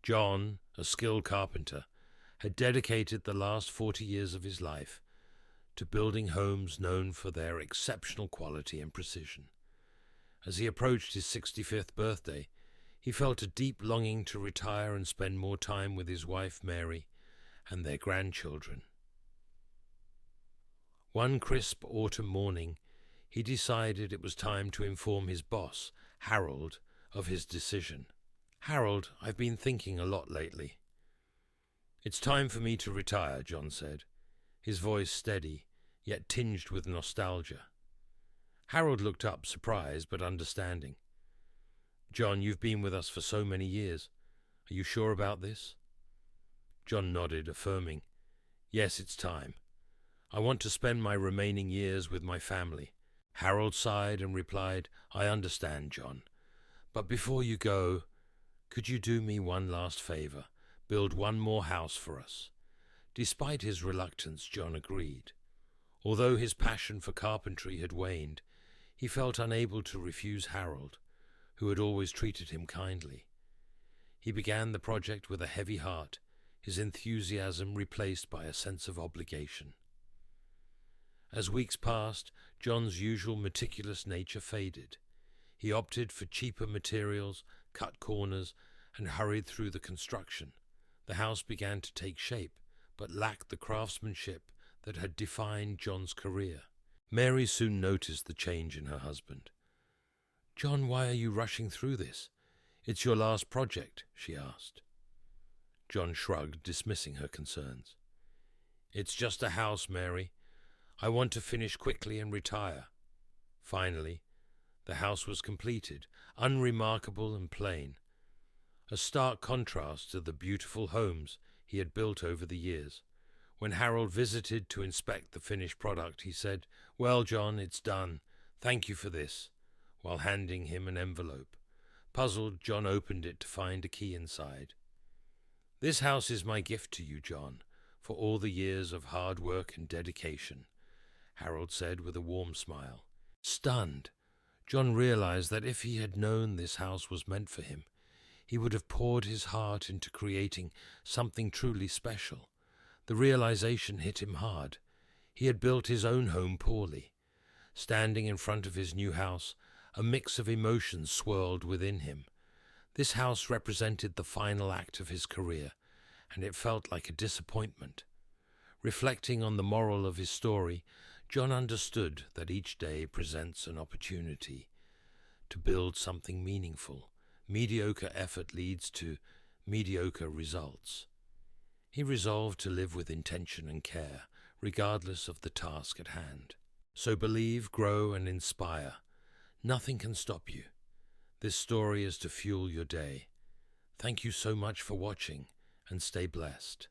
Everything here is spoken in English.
John, a skilled carpenter, had dedicated the last 40 years of his life to building homes known for their exceptional quality and precision. As he approached his 65th birthday, he felt a deep longing to retire and spend more time with his wife Mary and their grandchildren. One crisp autumn morning, he decided it was time to inform his boss, Harold, of his decision. "Harold, I've been thinking a lot lately." "It's time for me to retire," John said, his voice steady, yet tinged with nostalgia. Harold looked up, surprised but understanding. "John, you've been with us for so many years. Are you sure about this?" John nodded, affirming, "Yes, it's time. I want to spend my remaining years with my family." Harold sighed and replied, "I understand, John. But before you go, could you do me one last favor? Build one more house for us." Despite his reluctance, John agreed. Although his passion for carpentry had waned, he felt unable to refuse Harold, who had always treated him kindly. He began the project with a heavy heart, his enthusiasm replaced by a sense of obligation. As weeks passed, John's usual meticulous nature faded. He opted for cheaper materials, cut corners, and hurried through the construction. The house began to take shape, but lacked the craftsmanship that had defined John's career. Mary soon noticed the change in her husband. "John, why are you rushing through this? It's your last project," she asked. John shrugged, dismissing her concerns. "It's just a house, Mary. I want to finish quickly and retire." Finally, the house was completed, unremarkable and plain, a stark contrast to the beautiful homes he had built over the years. When Harold visited to inspect the finished product, he said, "Well, John, it's done. Thank you for this," while handing him an envelope. Puzzled, John opened it to find a key inside. "This house is my gift to you, John, for all the years of hard work and dedication," Harold said with a warm smile. Stunned, John realized that if he had known this house was meant for him, he would have poured his heart into creating something truly special. The realization hit him hard. He had built his own home poorly. Standing in front of his new house, a mix of emotions swirled within him. This house represented the final act of his career, and it felt like a disappointment. Reflecting on the moral of his story, John understood that each day presents an opportunity to build something meaningful. Mediocre effort leads to mediocre results. He resolved to live with intention and care, regardless of the task at hand. So believe, grow, and inspire. Nothing can stop you. This story is to fuel your day. Thank you so much for watching, and stay blessed.